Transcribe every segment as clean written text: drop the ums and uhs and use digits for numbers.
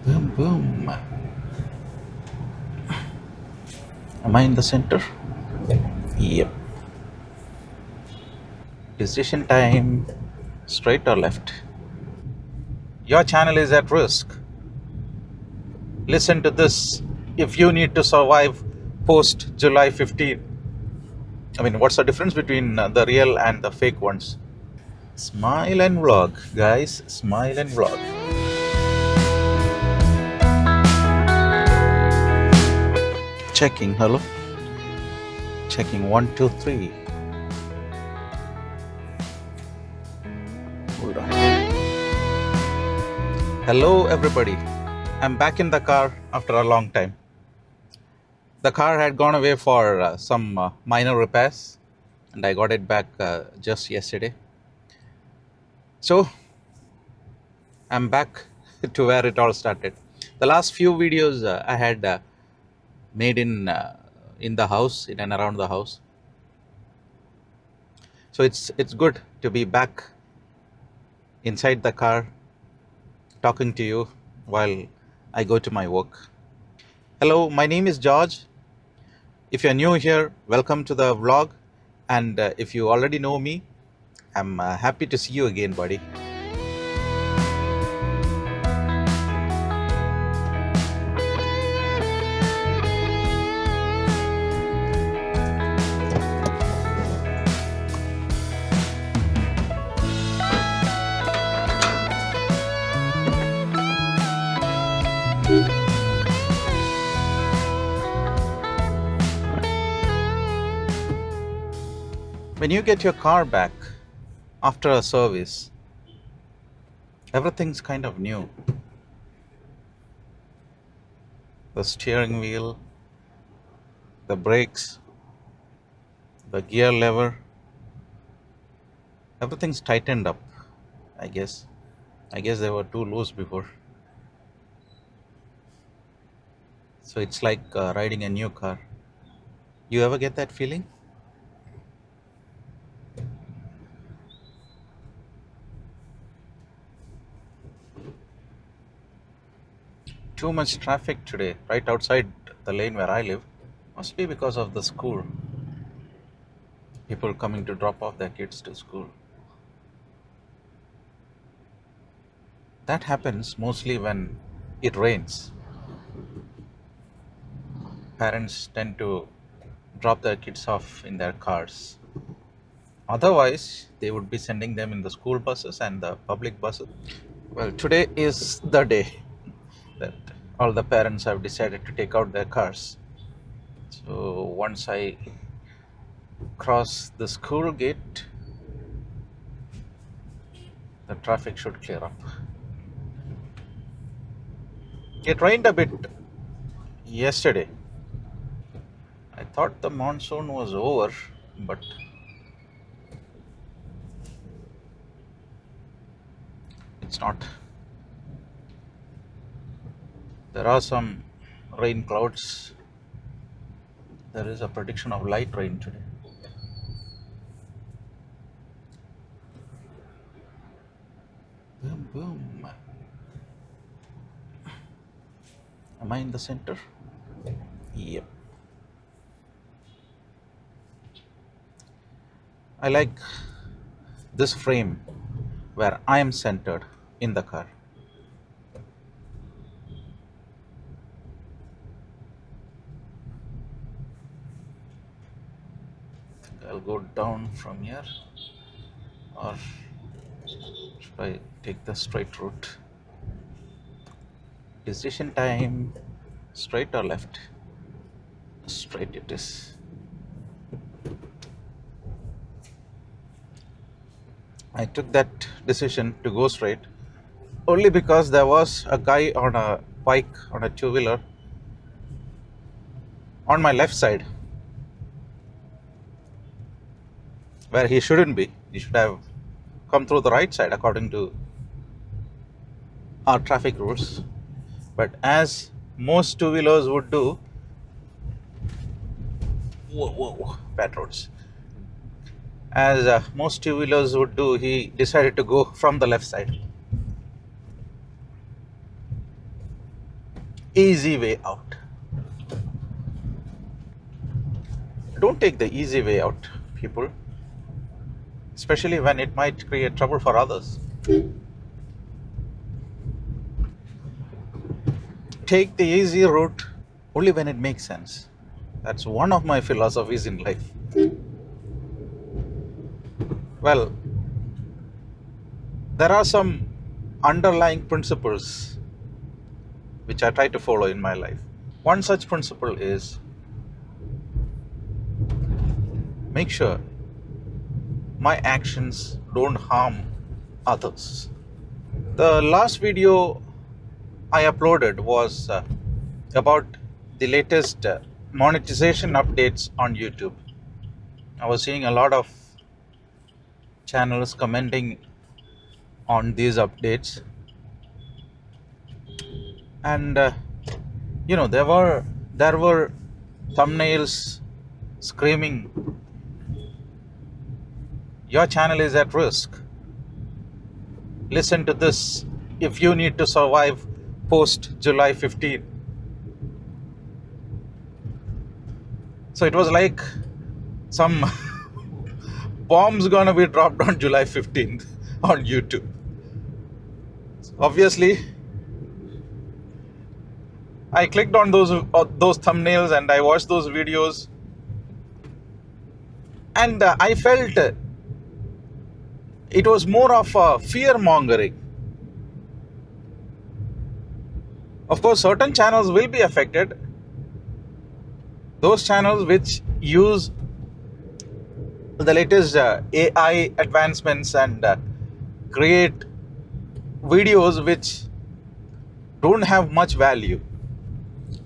Boom, boom. Am I in the center? Yep. Decision time. Straight or left? Your channel is at risk. Listen to this. If you need to survive post July 15. I mean, what's the difference between the real and the fake ones? Smile and vlog, guys. Smile and vlog. Checking. Hello. Checking. 1, 2, 3. Hold on. Hello, everybody. I'm back in the car after a long time. The car had gone away for some minor repairs, and I got it back just yesterday. So I'm back to where it all started. The last few videos I had made in the house, in and around the house. So it's good to be back inside the car talking to you while I go to my work. Hello, my name is George. If you're new here, welcome to the vlog. And if you already know me, I'm happy to see you again, buddy. When you get your car back after a service, everything's kind of new. The steering wheel, the brakes, the gear lever, everything's tightened up, I guess. I guess they were too loose before. So it's like riding a new car. You ever get that feeling? Too much traffic today, right outside the lane where I live. Must be because of the school. People coming to drop off their kids to school. That happens mostly when it rains. Parents tend to drop their kids off in their cars. Otherwise, they would be sending them in the school buses and the public buses. Well, today is the day that all the parents have decided to take out their cars. So once I cross the school gate, the traffic should clear up. It rained a bit yesterday. I thought the monsoon was over, but it's not. There are some rain clouds. There is a prediction of light rain today. Boom, boom. Am I in the center? Yep. I like this frame where I am centered in the car. I'll go down from here, or should I take the straight route? Decision time. Straight or left? Straight it is. I took that decision to go straight only because there was a guy on a bike, on a two-wheeler, on my left side, where he shouldn't be. He should have come through the right side according to our traffic rules. But as most two-wheelers would do, bad roads. As most two-wheelers would do, he decided to go from the left side. easy way out. Don't take the easy way out, people, especially when it might create trouble for others. Take the easy route only when it makes sense. That's one of my philosophies in life. Well, there are some underlying principles which I try to follow in my life. One such principle is make sure my actions don't harm others. The last video I uploaded was about the latest monetization updates on YouTube. I was seeing a lot of channels commenting on these updates, and there were thumbnails screaming, "Your channel is at risk. Listen to this if you need to survive post July 15." So it was like some bombs gonna be dropped on July 15th on YouTube. Obviously, I clicked on those thumbnails and I watched those videos, and I felt it was more of a fear mongering. Of course, certain channels will be affected. Those channels which use the latest AI advancements and create videos which don't have much value.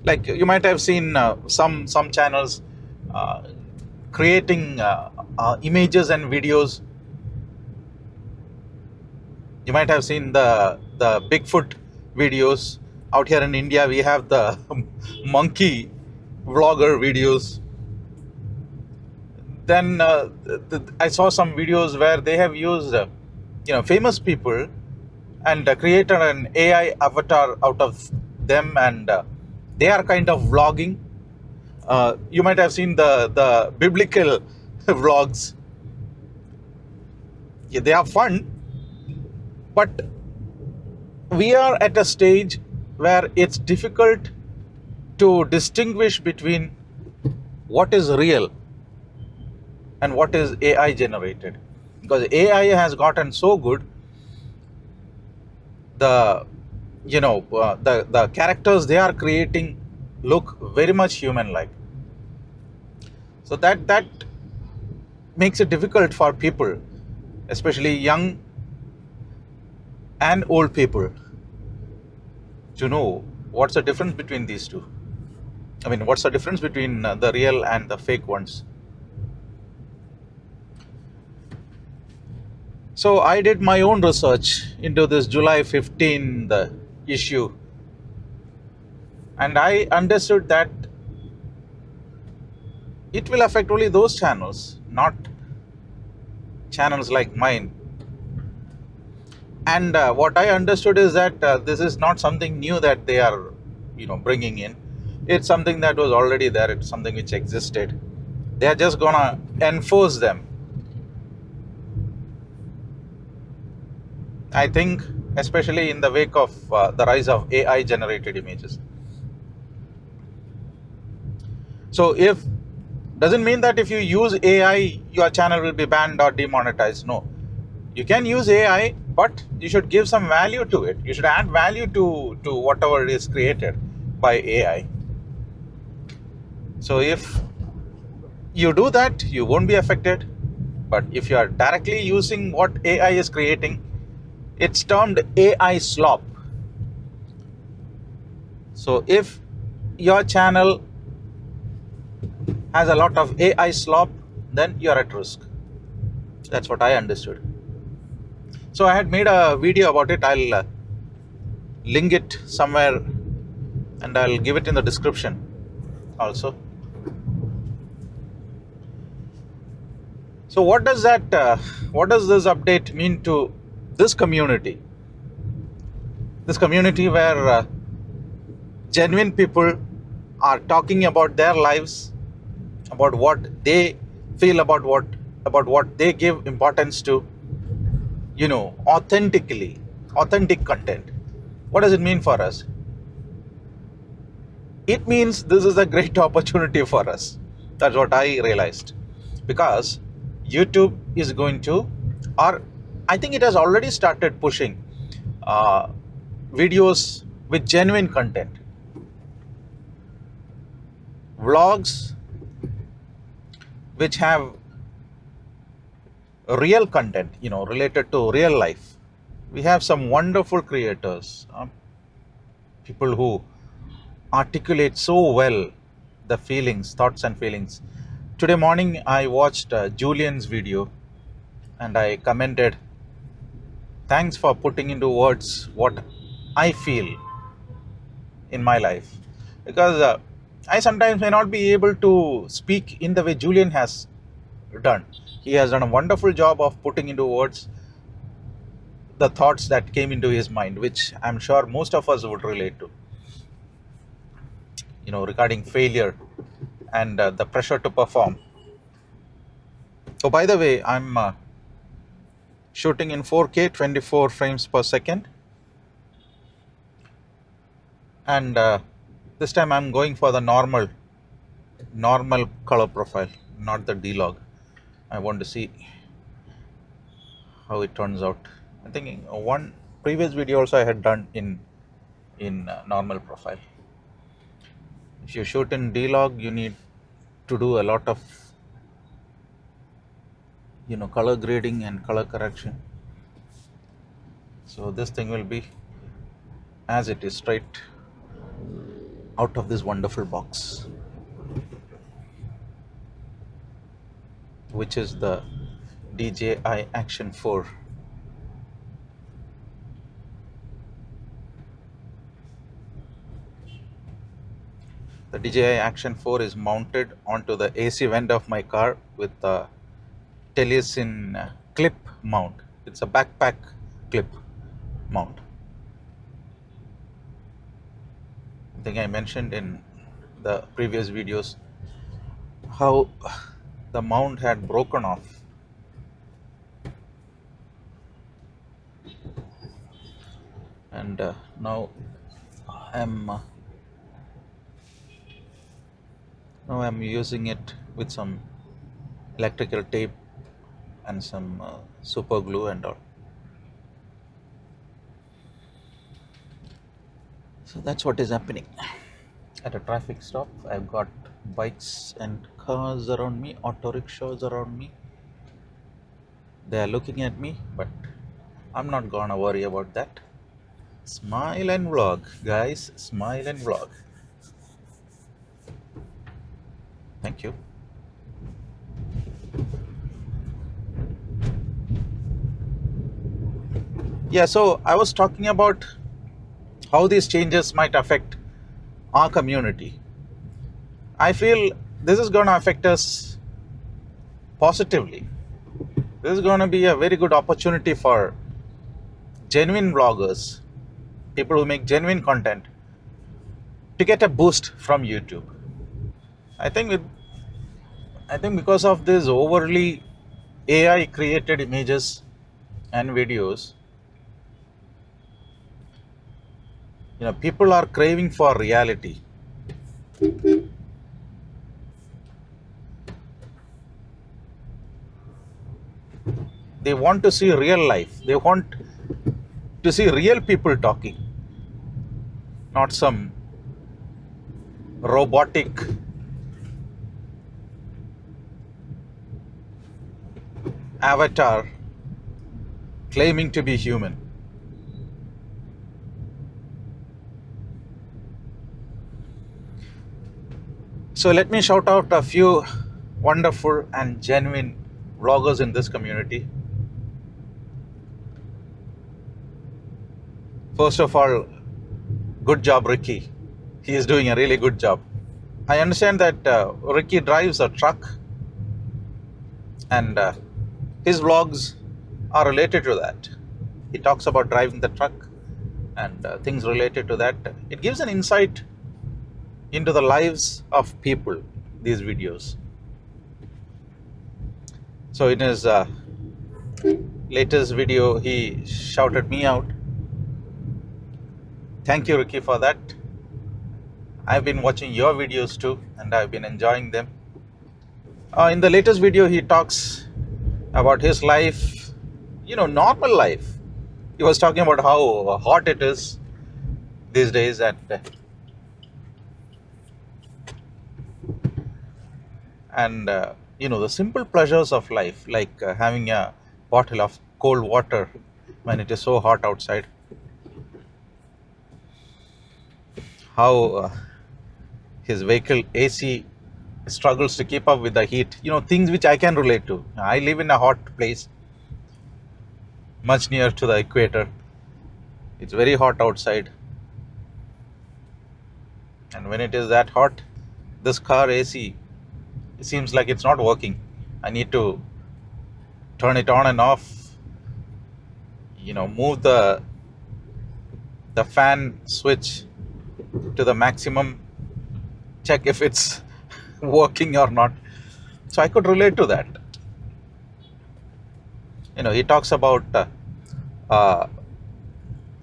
Like you might have seen some channels creating images and videos. You might have seen the Bigfoot videos. Out here in India, we have the monkey vlogger videos. Then I saw some videos where they have used famous people and created an AI avatar out of them, and they are kind of vlogging. You might have seen the biblical vlogs. Yeah, they are fun, but we are at a stage where it's difficult to distinguish between what is real and what is AI generated, because AI has gotten so good. The characters they are creating look very much human like. So that makes it difficult for people, especially young and old people, to know what's the difference between these two. I mean, what's the difference between the real and the fake ones. So I did my own research into this July 15 issue, and I understood that it will affect only those channels, not channels like mine. And what I understood is that this is not something new that they are bringing in. It's something that was already there. It's something which existed. They are just gonna enforce them. I think especially in the wake of the rise of AI generated images. So doesn't mean that if you use AI, your channel will be banned or demonetized. No, you can use AI, but you should give some value to it. You should add value to whatever is created by AI. So if you do that, you won't be affected. But if you are directly using what AI is creating, it's termed AI slop. So if your channel has a lot of AI slop, then you're at risk. That's what I understood. So I had made a video about it. I'll link it somewhere and I'll give it in the description also. So what does this update mean to this community? This community where genuine people are talking about their lives, about what they feel, about what they give importance to, authentic content. What does it mean for us? It means this is a great opportunity for us. That's what I realized. Because YouTube is going to, or I think it has already started pushing uh, videos with genuine content, vlogs which have real content, related to real life. We have some wonderful creators, people who articulate so well the feelings, thoughts, and feelings. Today morning, I watched Julian's video and I commented, thanks for putting into words what I feel in my life. Because I sometimes may not be able to speak in the way Julian has done. He has done a wonderful job of putting into words the thoughts that came into his mind, which I'm sure most of us would relate to, regarding failure and the pressure to perform. So, by the way, I'm shooting in 4K, 24 frames per second, and this time I'm going for the normal color profile, not the D-Log. I want to see how it turns out. I think in one previous video also I had done in normal profile. If you shoot in D-Log, you need to do a lot of color grading and color correction. So this thing will be as it is, straight out of this wonderful box, which is the DJI Action 4. The DJI Action 4 is mounted onto the AC vent of my car with the Telesin clip mount. It's a backpack clip mount. I think I mentioned in the previous videos how the mount had broken off. And now I'm using it with some electrical tape and some super glue and all. So that's what is happening. At a traffic stop, I've got bikes and cars around me, auto rickshaws around me. They are looking at me, but I'm not gonna worry about that. Smile and vlog, guys. Smile and vlog. Thank you. Yeah, so I was talking about how these changes might affect our community. I feel this is going to affect us positively. This is going to be a very good opportunity for genuine vloggers, people who make genuine content, to get a boost from YouTube. I think because of these overly AI created images and videos, people are craving for reality. They want to see real life. They want to see real people talking, not some robotic avatar claiming to be human. So let me shout out a few wonderful and genuine vloggers in this community. First of all, good job, Ricky. He is doing a really good job. I understand that Ricky drives a truck, and his vlogs are related to that. He talks about driving the truck and things related to that. It gives an insight into the lives of people, these videos. So in his latest video, he shouted me out. Thank you, Ricky, for that. I've been watching your videos too, and I've been enjoying them. In the latest video, he talks about his life, normal life. He was talking about how hot it is these days, and the simple pleasures of life, like having a bottle of cold water when it is so hot outside. How his vehicle AC struggles to keep up with the heat. Things which I can relate to. I live in a hot place, much near to the equator. It's very hot outside, and when it is that hot, this car AC, it seems like it's not working. I need to turn it on and off, move the fan switch to the maximum, check if it's working or not. So I could relate to that. He talks about uh,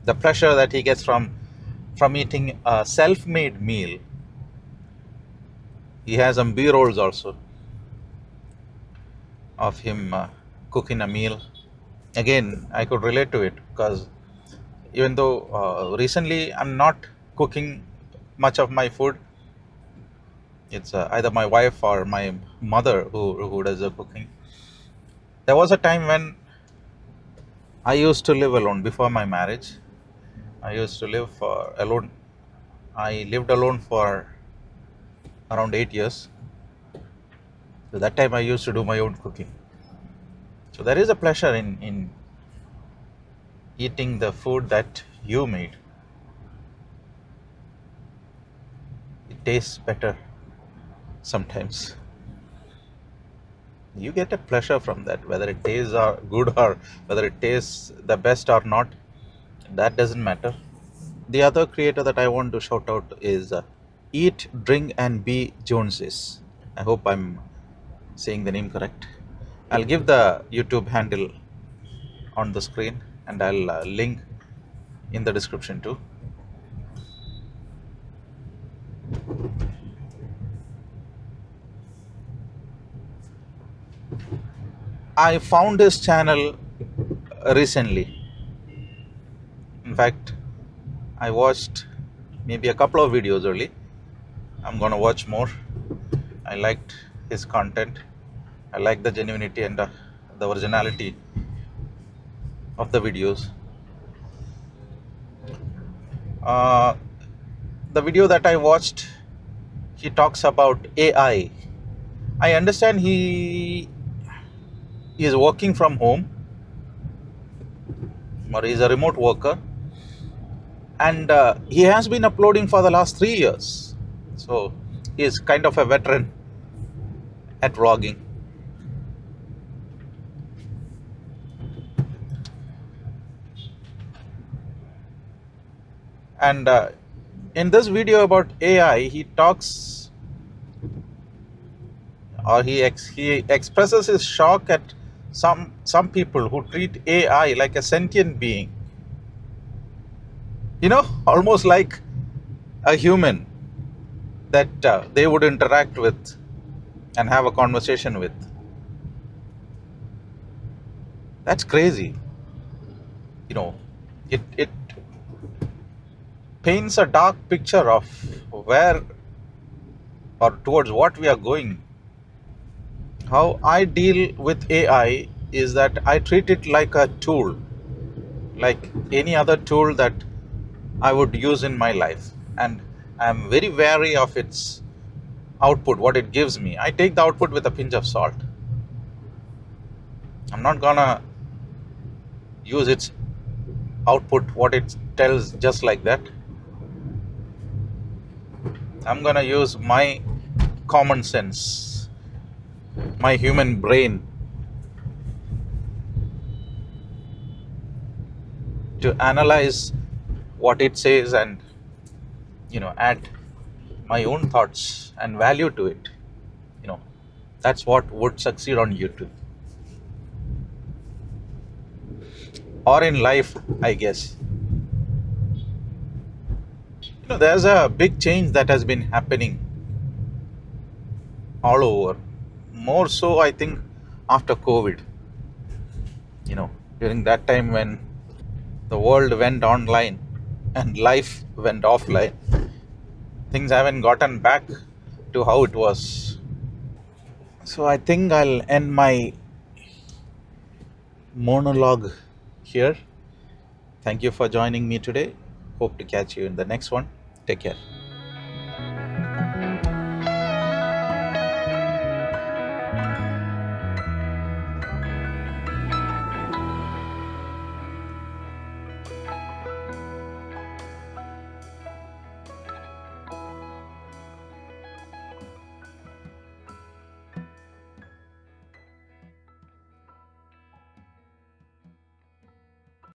the pleasure that he gets from eating a self-made meal. He has some B-rolls also of him cooking a meal. Again, I could relate to it, because even though recently I'm not cooking much of my food, it's either my wife or my mother who does the cooking. There was a time when I used to live alone before my marriage. I used to live alone. I lived alone for around 8 years. So that time I used to do my own cooking. So there is a pleasure in eating the food that you made. It tastes better sometimes. You get a pleasure from that, whether it tastes good or whether it tastes the best or not. That doesn't matter. The other creator that I want to shout out is Eat, Drink and Be Joneses. I hope I'm saying the name correct. I'll give the YouTube handle on the screen, and I'll link in the description too. I found his channel recently. In fact, I watched maybe a couple of videos early. I'm gonna watch more. I liked his content. I like the genuinity and the originality of the videos. The video that I watched, he talks about AI. I understand he is working from home, or he's a remote worker, and he has been uploading for the last 3 years. So he is kind of a veteran at vlogging. And in this video about AI, he talks, or he expresses his shock at some people who treat AI like a sentient being. Almost like a human that they would interact with and have a conversation with. That's crazy. It paints a dark picture of where or towards what we are going. How I deal with AI is that I treat it like a tool, like any other tool that I would use in my life, and I'm very wary of its output, what it gives me. I take the output with a pinch of salt. I'm not gonna use its output, what it tells, just like that. I'm gonna use my common sense, my human brain, to analyze what it says and add my own thoughts and value to it. You know, that's what would succeed on YouTube or in life, I guess. There's a big change that has been happening all over. More so, I think, after COVID. During that time when the world went online and life went offline, things haven't gotten back to how it was. So I think I'll end my monologue here. Thank you for joining me today. Hope to catch you in the next one. Take care.